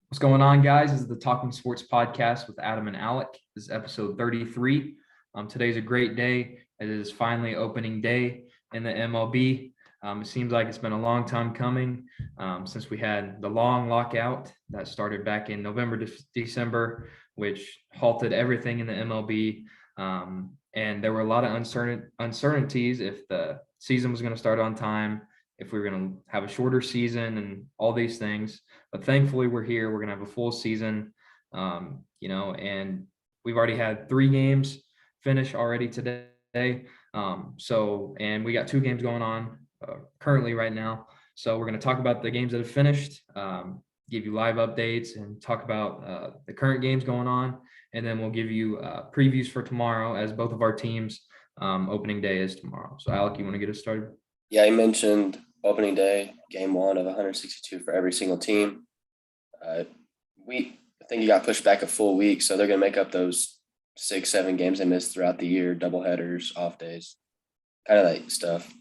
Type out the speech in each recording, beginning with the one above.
What's going on, guys? This is the Talking Sports Podcast with Adam and Alec. This is episode 33. Today's a great day. It is finally opening day in the MLB. It seems like it's been a long time coming since we had the long lockout that started back in November, December, which halted everything in the MLB. And there were a lot of uncertainties if the season was going to start on time, if we were going to have a shorter season and all these things. But thankfully we're here. We're going to have a full season, and we've already had 3 games finish already today. And we got 2 games going on currently right now. So we're going to talk about the games that have finished, give you live updates and talk about the current games going on. And then we'll give you previews for tomorrow, as both of our teams' opening day is tomorrow. So Alec, you want to get us started? Yeah, you mentioned opening day, game 1 of 162 for every single team. I think you got pushed back a full week, so they're going to make up those 6-7 games they missed throughout the year, doubleheaders, off days, kind of that stuff.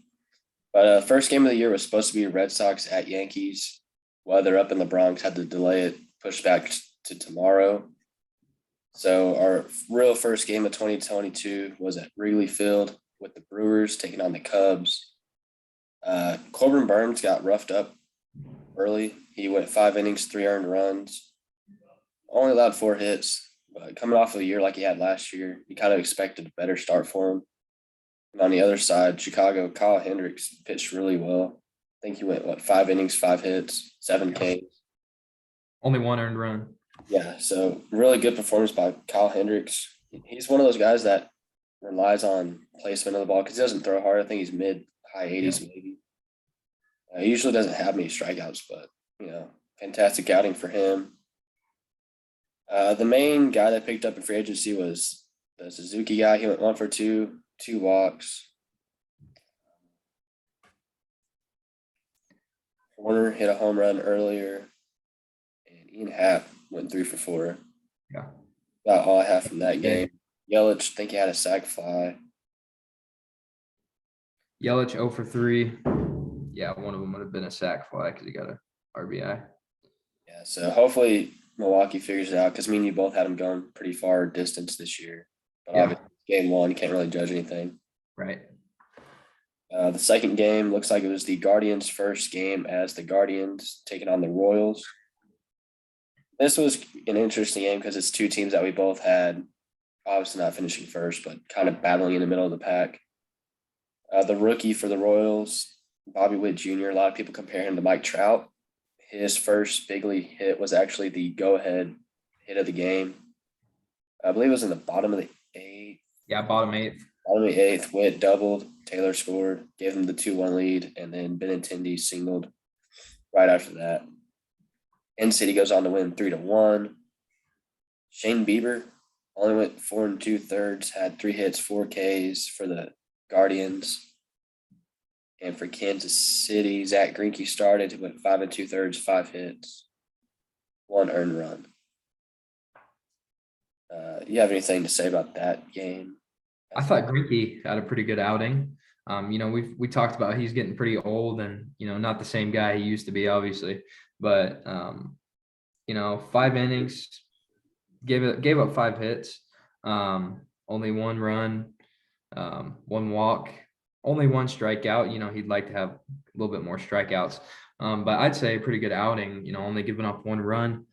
But first game of the year was supposed to be Red Sox at Yankees. Weather up in the Bronx had to delay it, pushed back to tomorrow. So our real first game of 2022 was at Wrigley Field with the Brewers taking on the Cubs. Corbin Burns got roughed up early. He went 5 innings, 3 earned runs, only allowed 4 hits. But coming off of a year like he had last year, you kind of expected a better start for him. And on the other side, Chicago, Kyle Hendricks pitched really well. I think he went, 5 innings, 5 hits, 7 Ks. Only 1 earned run. Yeah, so really good performance by Kyle Hendricks. He's one of those guys that relies on placement of the ball because he doesn't throw hard. I think he's mid-high 80s maybe. He usually doesn't have many strikeouts, but, fantastic outing for him. The main guy that picked up in free agency was the Suzuki guy. He went 1 for 2, 2 walks. Warner hit a home run earlier, and Ian Happ went 3 for 4. Yeah. About all I have from that game. Yelich, I think he had a sac fly. Yelich 0 for 3. Yeah, one of them would have been a sac fly because he got a RBI. Yeah, so hopefully Milwaukee figures it out because me and you both had them going pretty far distance this year. But obviously, game 1, you can't really judge anything. Right. The second game looks like it was the Guardians' first game as the Guardians taking on the Royals. This was an interesting game because it's 2 teams that we both had, obviously not finishing first, but kind of battling in the middle of the pack. The rookie for the Royals, Bobby Witt Jr., a lot of people compare him to Mike Trout. His first big league hit was actually the go-ahead hit of the game. I believe it was in the bottom of the 8th. Yeah, bottom 8th. Bottom of the 8th, Witt doubled, Taylor scored, gave them the 2-1 lead, and then Benintendi singled right after that. City goes on to win 3-1. Shane Bieber only went 4 2/3, had 3 hits, 4 Ks for the Guardians. And for Kansas City, Zach Greinke started. He went 5 2/3, 5 hits, 1 earned run. You have anything to say about that game? I thought Greinke had a pretty good outing. We talked about he's getting pretty old and, not the same guy he used to be, obviously. But, 5 innings, gave up 5 hits, only 1 run, 1 walk, only 1 strikeout. He'd like to have a little bit more strikeouts. But I'd say a pretty good outing, only giving up 1 run.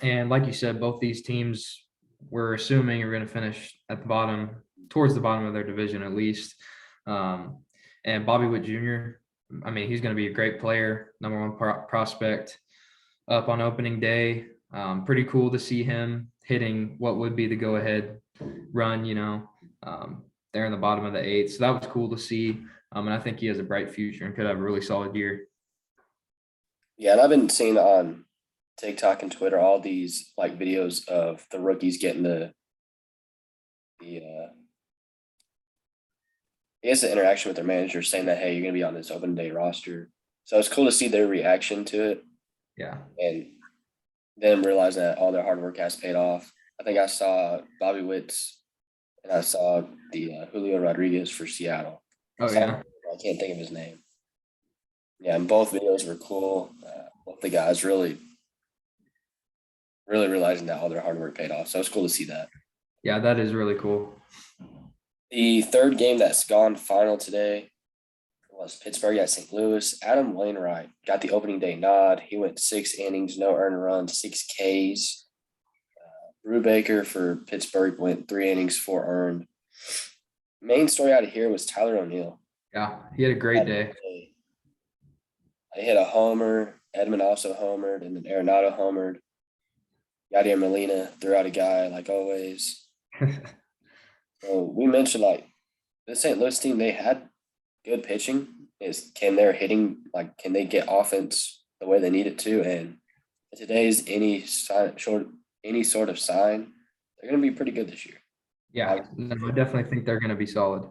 And like you said, both these teams we're assuming are going to finish at the bottom, towards the bottom of their division at least. And Bobby Witt Jr., he's going to be a great player, number 1 prospect up on opening day. Pretty cool to see him hitting what would be the go-ahead run, there in the bottom of the 8th. So that was cool to see. And I think he has a bright future and could have a really solid year. Yeah, and I've been seeing on TikTok and Twitter all these videos of the rookies getting the interaction with their manager saying that, hey, you're going to be on this open day roster. So it's cool to see their reaction to it. Yeah. And them realize that all their hard work has paid off. I think I saw Bobby Witt's and I saw the Julio Rodriguez for Seattle. Oh, yeah. I can't think of his name. Yeah, and both videos were cool. Both the guys really really realizing that all their hard work paid off. So it's cool to see that. Yeah, that is really cool. The third game that's gone final today was Pittsburgh at St. Louis. Adam Wainwright got the opening day nod. He went 6 innings, no earned runs, 6 Ks. Brubaker for Pittsburgh went 3 innings, 4 earned. Main story out of here was Tyler O'Neill. Yeah, he had a great day. He hit a homer. Edmund also homered, and then Arenado homered. Yadier Molina threw out a guy like always. So we mentioned like the St. Louis team, they had good pitching. Can they get offense the way they need it to? And today's any sort of sign, they're going to be pretty good this year. Yeah, no, I definitely think they're going to be solid.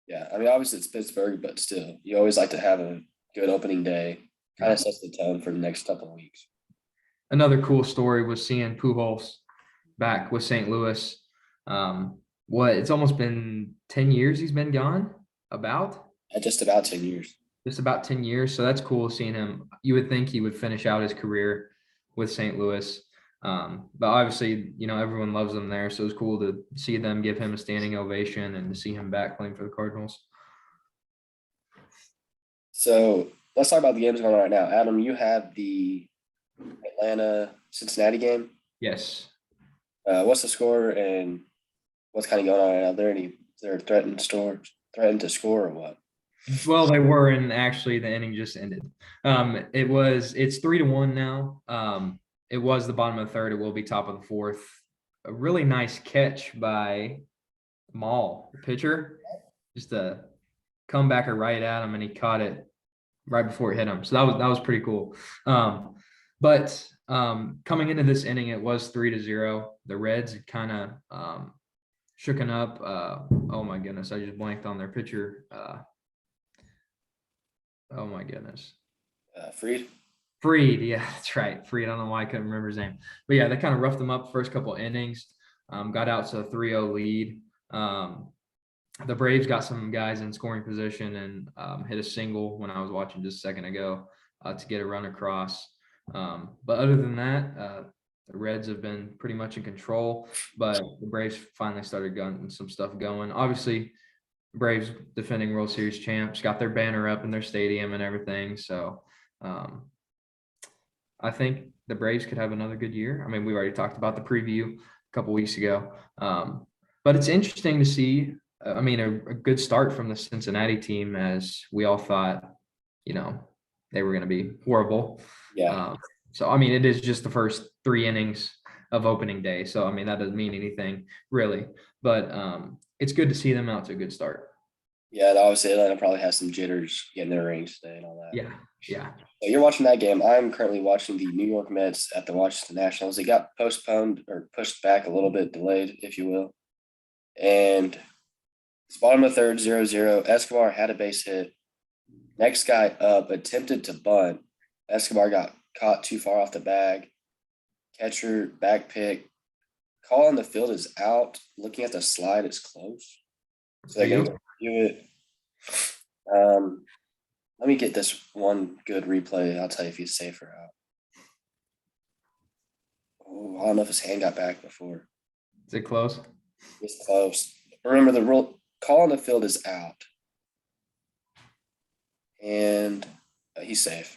Yeah, I mean, obviously it's Pittsburgh, but still, you always like to have a good opening day. Kind of sets the tone for the next couple of weeks. Another cool story was seeing Pujols back with St. Louis. It's almost been 10 years he's been gone? Just about 10 years. Just about 10 years. So that's cool seeing him. You would think he would finish out his career with St. Louis. But obviously, everyone loves him there. So it was cool to see them give him a standing ovation and to see him back playing for the Cardinals. So let's talk about the games going on right now. Adam, you have the Atlanta-Cincinnati game. Yes. What's the score and what's kind of going on right now? Is there threatened to score or what? Well, they were, and actually the inning just ended. It's 3-1 now. It was the bottom of the third. It will be top of the fourth. A really nice catch by Maul, the pitcher. Just a comebacker right at him, and he caught it right before it hit him. So that was pretty cool. But coming into this inning, it was 3-0. The Reds had kind of shooken up. Oh my goodness, I just blanked on their pitcher. Oh my goodness. Freed, yeah, that's right. Freed. I don't know why I couldn't remember his name. But yeah, they kind of roughed him up first couple innings. Got out to a 3-0 lead. The Braves got some guys in scoring position and hit a single when I was watching just a second ago to get a run across. But other than that, the Reds have been pretty much in control. But the Braves finally started getting some stuff going. Obviously, Braves defending World Series champs got their banner up in their stadium and everything. So I think the Braves could have another good year. I mean, we already talked about the preview a couple weeks ago. But it's interesting to see, a good start from the Cincinnati team, as we all thought, they were going to be horrible. Yeah. So, it is just the first 3 innings of opening day. So, that doesn't mean anything really. But it's good to see them out to a good start. Yeah, and obviously Atlanta probably has some jitters getting their rings today and all that. Yeah. So you're watching that game. I'm currently watching the New York Mets at the Washington Nationals. It got postponed or pushed back a little bit, delayed, if you will. And it's bottom of the third, 0-0. Escobar had a base hit. Next guy up attempted to bunt. Escobar got caught too far off the bag. Catcher back pick. Call on the field is out. Looking at the slide, it's close. So they're going to review it. Let me get this one good replay. I'll tell you if he's safe or out. Oh, I don't know if his hand got back before. Is it close? It's close. Remember, the rule, call on the field is out. And he's safe.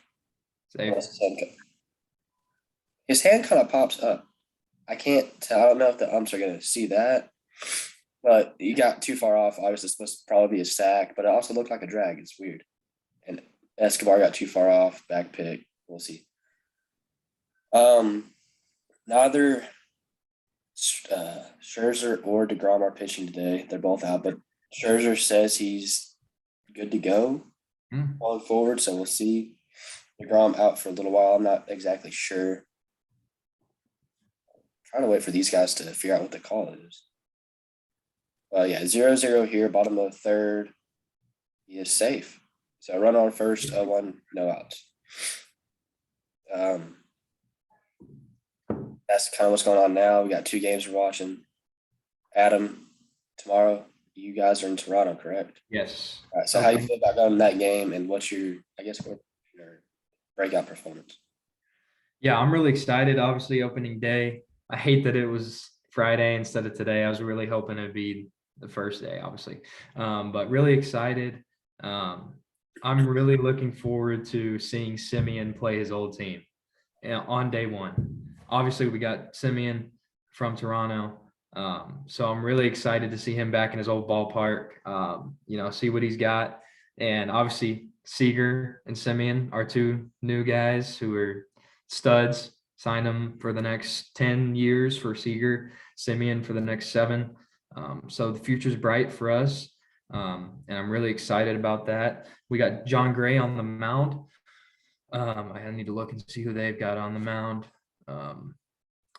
His hand kind of pops up. I can't tell. I don't know if the umps are going to see that. But he got too far off. Obviously, it's supposed to probably be a sack, but it also looked like a drag. It's weird. And Escobar got too far off. Back pick. We'll see. Neither Scherzer or DeGrom are pitching today. They're both out, but Scherzer says he's good to go going forward, so we'll see. DeGrom out for a little while. I'm not exactly sure. I'm trying to wait for these guys to figure out what the call is. 0-0 here, bottom of the third. He is safe. So run on first, 0-1, no outs. That's kind of what's going on now. We got 2 games we're watching. Adam, tomorrow, you guys are in Toronto, correct? Yes. All right, so how you feel about going to that game, and what's your breakout performance? Yeah, I'm really excited. Obviously, opening day. I hate that it was Friday instead of today. I was really hoping it'd be the first day, obviously. But really excited. Um, I'm really looking forward to seeing Simeon play his old team on day one. Obviously, we got Simeon from Toronto. So I'm really excited to see him back in his old ballpark, see what he's got. And obviously, Seager and Simeon are two new guys who are studs. Signed them for the next 10 years for Seager, Simeon for the next 7. So the future's bright for us. And I'm really excited about that. We got John Gray on the mound. I need to look and see who they've got on the mound.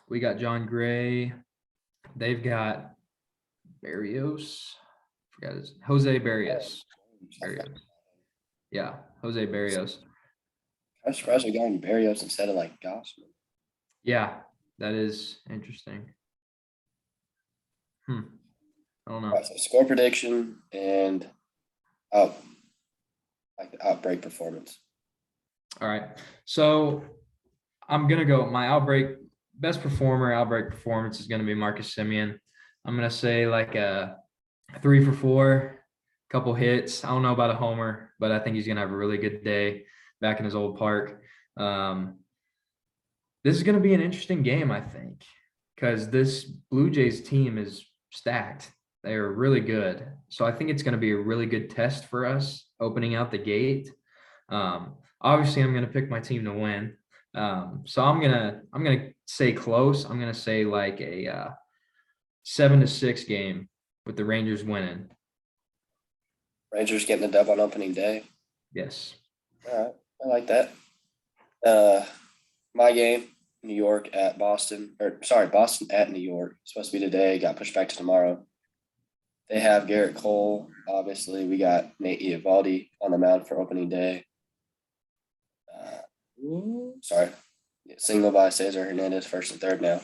We got John Gray. They've got Barrios. Forgot his Jose Barrios. Yeah, Jose Barrios. I'm surprised we're going Barrios instead of like Gossman. Yeah, that is interesting. I don't know. All right, so score prediction and the outbreak performance. All right. So I'm gonna go my outbreak performance is gonna be Marcus Simeon. I'm gonna say like a 3 for 4, couple hits. I don't know about a homer, but I think he's gonna have a really good day back in his old park. This is gonna be an interesting game, I think, because this Blue Jays team is stacked. They are really good. So I think it's gonna be a really good test for us opening out the gate. Obviously, I'm gonna pick my team to win. So I'm gonna say close. I'm gonna say like a 7-6 game with the Rangers winning. Rangers getting the dub on opening day. Yes. All right, I like that. My game, Boston at New York. It's supposed to be today. Got pushed back to tomorrow. They have Garrett Cole. Obviously, we got Nate Eovaldi on the mound for opening day. Single by Cesar Hernandez, first and third now.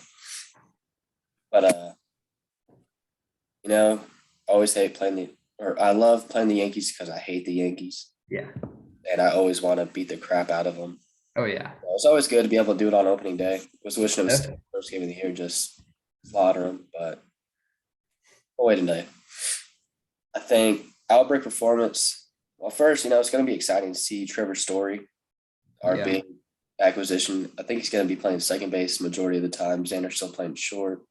But always I love playing the Yankees because I hate the Yankees. Yeah. And I always want to beat the crap out of them. Oh yeah. So it's always good to be able to do it on opening day. Was wishing it was the first game of the year, just slaughter them, but we'll wait a day. I think outbreak performance. Well, first, it's going to be exciting to see Trevor Story, our big acquisition. I think he's going to be playing second base majority of the time. Xander's still playing short.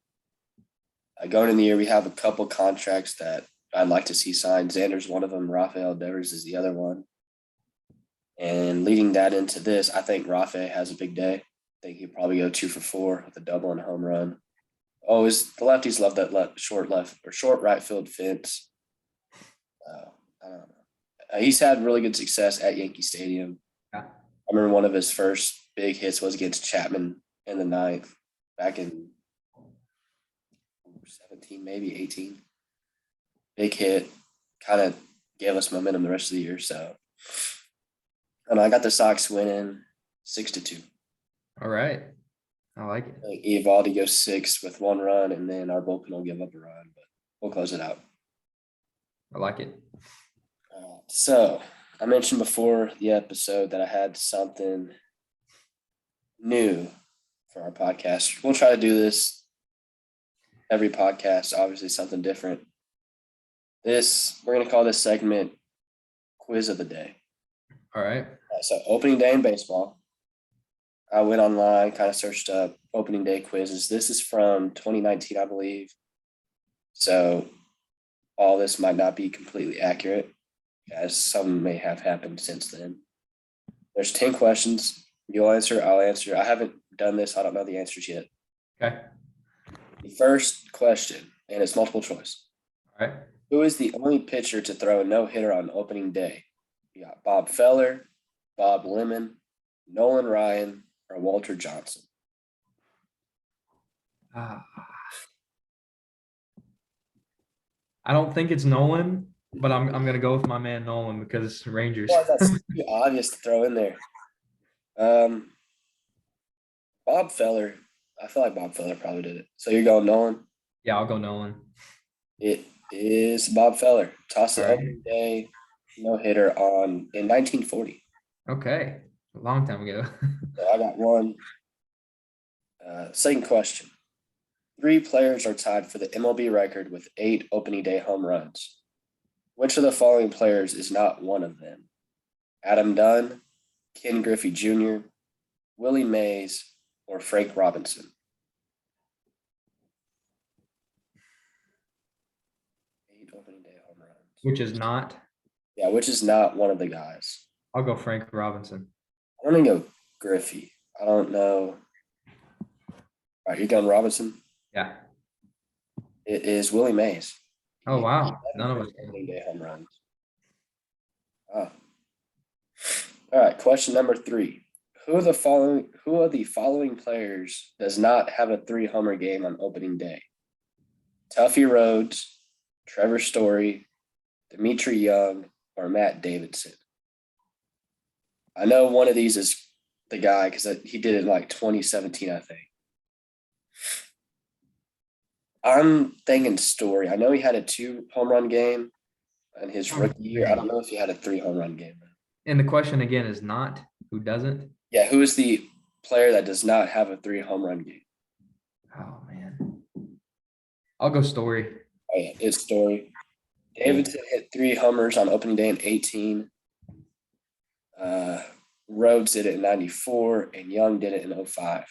Going in the year, we have a couple contracts that I'd like to see signed. Xander's one of them. Rafael Devers is the other one. And leading that into this, I think Rafael has a big day. I think he'll probably go 2 for 4 with a double and a home run. Always the lefties love that short right field fence. I don't know. He's had really good success at Yankee Stadium. Yeah. I remember one of his first big hits was against Chapman in the 9th back in 17, maybe 18. Big hit, kind of gave us momentum the rest of the year. So, and I got the Sox winning 6-2. All right. I like it. Eovaldi goes 6 with 1 run, and then our bullpen will give up a run, but we'll close it out. I like it. So I mentioned before the episode that I had something new for our podcast. We'll try to do this every podcast, obviously something different. We're going to call this segment Quiz of the Day. All right. So opening day in baseball. I went online, kind of searched up opening day quizzes. This is from 2019, I believe. So all this might not be completely accurate, as some may have happened since then. There's 10 questions. You'll answer, I'll answer. I haven't done this. I don't know the answers yet. Okay. The first question, and it's multiple choice. All right. Who is the only pitcher to throw a no-hitter on opening day? You got Bob Feller, Bob Lemon, Nolan Ryan, or Walter Johnson. I don't think it's Nolan, but I'm gonna go with my man Nolan because Rangers. Well, that's too obvious to throw in there. Bob Feller. I feel like Bob Feller probably did it. So you're going Nolan? Yeah, I'll go Nolan. It is Bob Feller. Tossed the All right. opening day no-hitter in 1940. Okay. A long time ago. So I got one. Second question. 3 players are tied for the MLB record with 8 opening day home runs. Which of the following players is not one of them? Adam Dunn, Ken Griffey Jr., Willie Mays, or Frank Robinson? 8 opening day home runs. Which is not. Yeah, which is not one of the guys. I'll go Frank Robinson. I'm going to go Griffey. I don't know. All right, you're going Robinson? Yeah. It is Willie Mays. Oh, wow. None of us. Opening day home runs. Wow. All right, question number 3. Who of the following players does not have a 3-homer game on opening day? Tuffy Rhodes, Trevor Story, Dimitri Young, or Matt Davidson? I know one of these is the guy because he did it in like 2017, I think. I'm thinking Story. I know he had a 2-home run game in his rookie year. I don't know if he had a 3-home run game. And the question again is not who doesn't. Yeah, who is the player that does not have a 3-home run game? Oh man, I'll go Story. Oh yeah, it's Story. Davidson hit 3 homers on opening day in 18. Rhodes did it in 94, and Young did it in 05.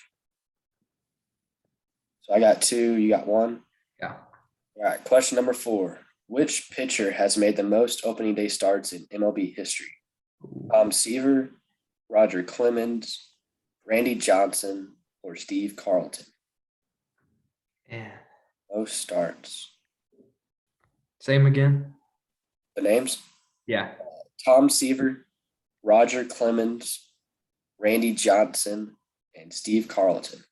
So I got 2, you got 1? Yeah. All right, question number 4. Which pitcher has made the most opening day starts in MLB history? Tom Seaver, Roger Clemens, Randy Johnson, or Steve Carlton? Yeah. Most starts. Same again? The names? Yeah. Tom Seaver, Roger Clemens, Randy Johnson, and Steve Carlton.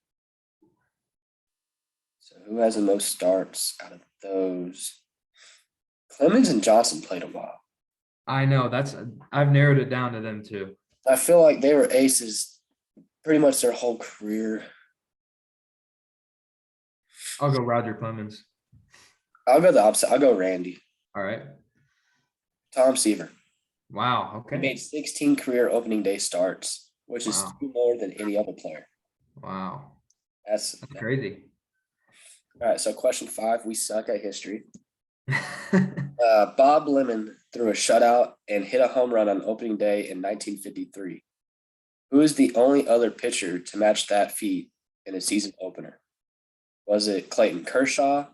So who has the most starts out of those? Clemens and Johnson played a while. I know. I've narrowed it down to them too. I feel like they were aces pretty much their whole career. I'll go Roger Clemens. I'll go the opposite. I'll go Randy. All right. Tom Seaver. Wow. He Okay. made 16 career opening day starts, which is Wow. 2 more than any other player. Wow. That's Crazy. All right, so question 5. We suck at history. Bob Lemon threw a shutout and hit a home run on opening day in 1953. Who is the only other pitcher to match that feat in a season opener? Was it Clayton Kershaw,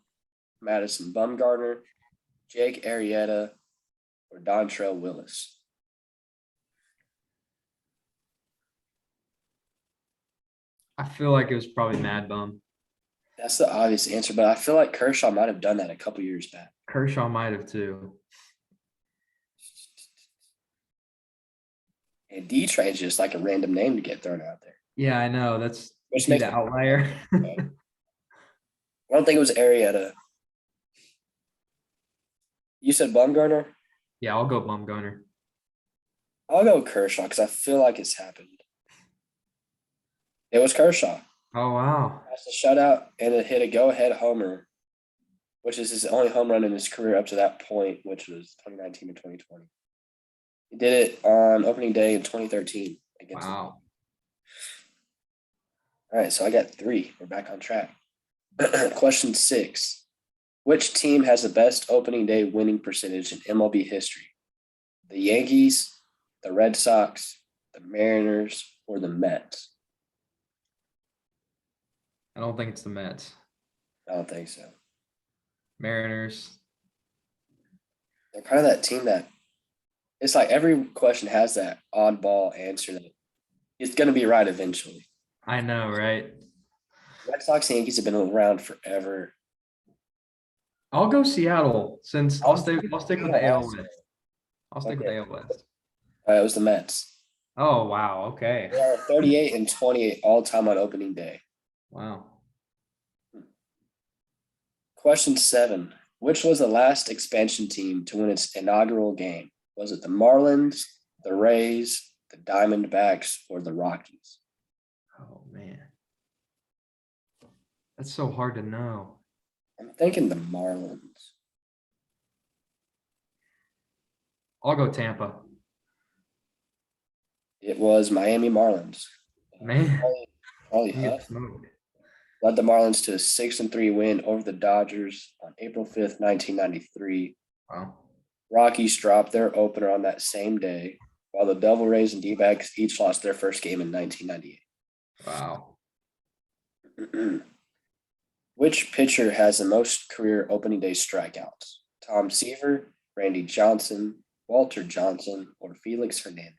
Madison Bumgarner, Jake Arrieta, or Dontrell Willis? I feel like it was probably Mad Bum. That's the obvious answer, but I feel like Kershaw might have done that a couple years back. Kershaw might have too. And D-Train's just like a random name to get thrown out there. Yeah, I know. That's Which the makes me outlier. I don't think it was Arrieta. You said Bumgarner? Yeah, I'll go Bumgarner. I'll go Kershaw because I feel like it's happened. It was Kershaw. Oh, wow. That's a shutout and it hit a go-ahead homer, which is his only home run in his career up to that point, which was 2019 to 2020. He did it on opening day in 2013 against them. Wow. All right, so I got 3. We're back on track. Question 6. Which team has the best opening day winning percentage in MLB history? The Yankees, the Red Sox, the Mariners, or the Mets? I don't think it's the Mets. I don't think so. Mariners. They're kind of that team that it's like every question has that oddball answer that it's going to be right eventually. I know, right? Red Sox and Yankees have been around forever. I'll go Seattle since I'll stick with the AL West. I'll stick with the AL West. It was the Mets. Oh, wow. Okay. They are 38 and 28 all time on opening day. Wow. Question 7. Which was the last expansion team to win its inaugural game? Was it the Marlins, the Rays, the Diamondbacks, or the Rockies? Oh, man. That's so hard to know. I'm thinking the Marlins. I'll go Tampa. It was Miami Marlins. Man. Probably You get Huff. smoked. led the Marlins to a 6-3 win over the Dodgers on April 5th, 1993. Wow. Rockies dropped their opener on that same day, while the Devil Rays and D-backs each lost their first game in 1998. Wow. Which pitcher has the most career opening day strikeouts? Tom Seaver, Randy Johnson, Walter Johnson, or Felix Hernandez?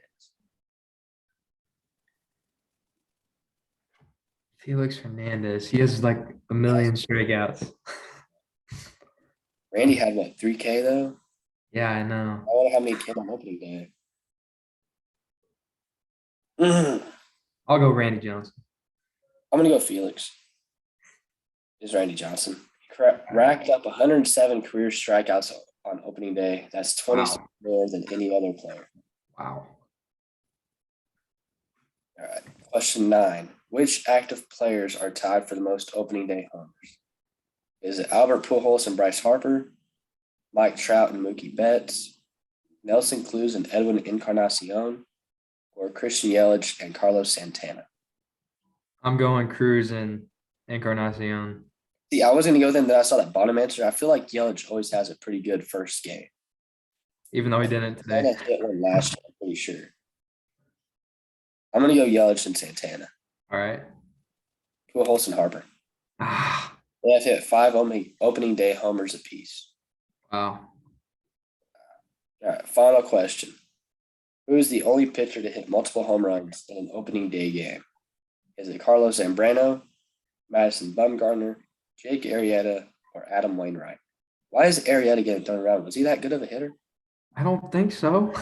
Felix Hernandez. He has like a million strikeouts. Randy had what, 3K though? Yeah, I I know. wonder how many came on opening day. I'm I'll go Randy Johnson. gonna go Felix. Is Randy Johnson. He racked up 107 career strikeouts on opening day. That's 26 Wow. more than any other player. Wow. All right. Question 9. Which active players are tied for the most opening day homers? Is it Albert Pujols and Bryce Harper, Mike Trout and Mookie Betts, Nelson Cruz and Edwin Encarnacion, or Christian Yelich and Carlos Santana? I'm going Cruz and Encarnacion. See, I was going to go then I saw that bottom answer. I feel like Yelich always has a pretty good first game. Even though he didn't today. Santana hit one last year, I'm pretty sure. I'm going to go Yelich and Santana. All right. Pujols and Harper. Ah, They have hit 5 opening day homers apiece. wow. All right, final question. Who is the only pitcher to hit multiple home runs in an opening day game? Is it Carlos Zambrano, Madison Bumgarner, Jake Arrieta, or Adam Wainwright? Why is Arrieta getting thrown around? Was he that good of a hitter? I don't think so.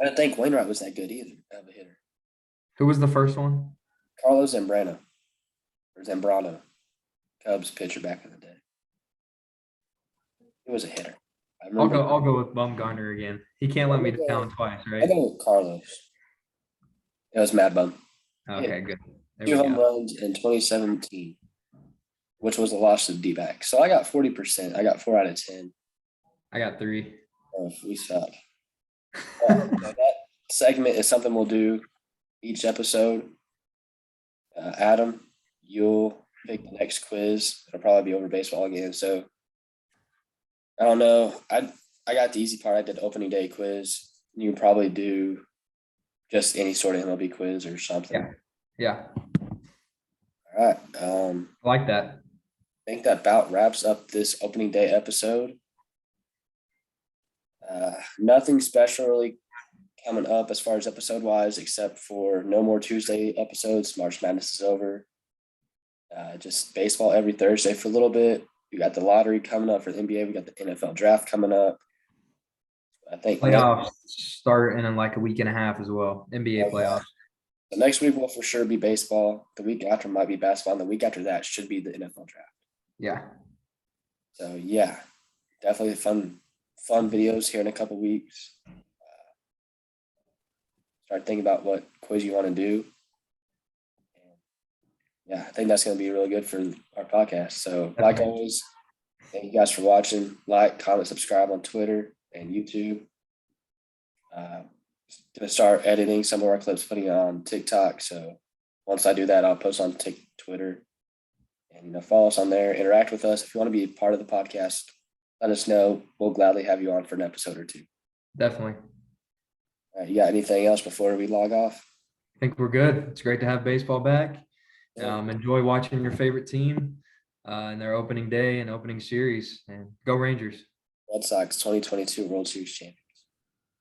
I don't think Wainwright was that good either of a hitter. Who was the first one? Carlos Zambrano, or Zambrano, Cubs pitcher back in the day. He was a hitter. I'll go with Bumgarner again. He can't let me down twice, I right? go with Carlos. It was Mad Bum. Okay, good. There 2 we home go. runs in 2017, which was a loss to the D-backs. So I got 40%. I got 4 out of 10. I got 3. Oh, we suck. So that segment is something we'll do each episode. Adam, you'll pick the next quiz. It'll probably be over baseball again. So I don't know. I got the easy part. I did opening day quiz. You can probably do just any sort of MLB quiz or something. Yeah. All right. I like that. I think that about wraps up this opening day episode. Nothing special really coming up as far as episode wise, except for no more Tuesday episodes. March Madness is over. Just baseball every Thursday for a little bit. We got the lottery coming up for the NBA. We got the NFL draft coming up. I think Playoffs start in like a week and a half as well. NBA playoffs. The next week will for sure be baseball. The week after might be basketball. And the week after that should be the NFL draft. Yeah. So yeah, definitely fun videos here in a couple weeks. Start thinking about what quiz you want to do. Yeah, I think that's going to be really good for our podcast. So like always, thank you guys for watching. Like, comment, subscribe on Twitter and YouTube. Gonna start editing some of our clips, putting it on TikTok. So once I do that, I'll post on Twitter. And follow us on there. Interact with us. If you want to be part of the podcast, let us know. We'll gladly have you on for an episode or 2. Definitely. All right, you got anything else before we log off? I think we're good. It's great to have baseball back. Enjoy watching your favorite team in their opening day and opening series. And go Rangers. Red Sox 2022 World Series champions.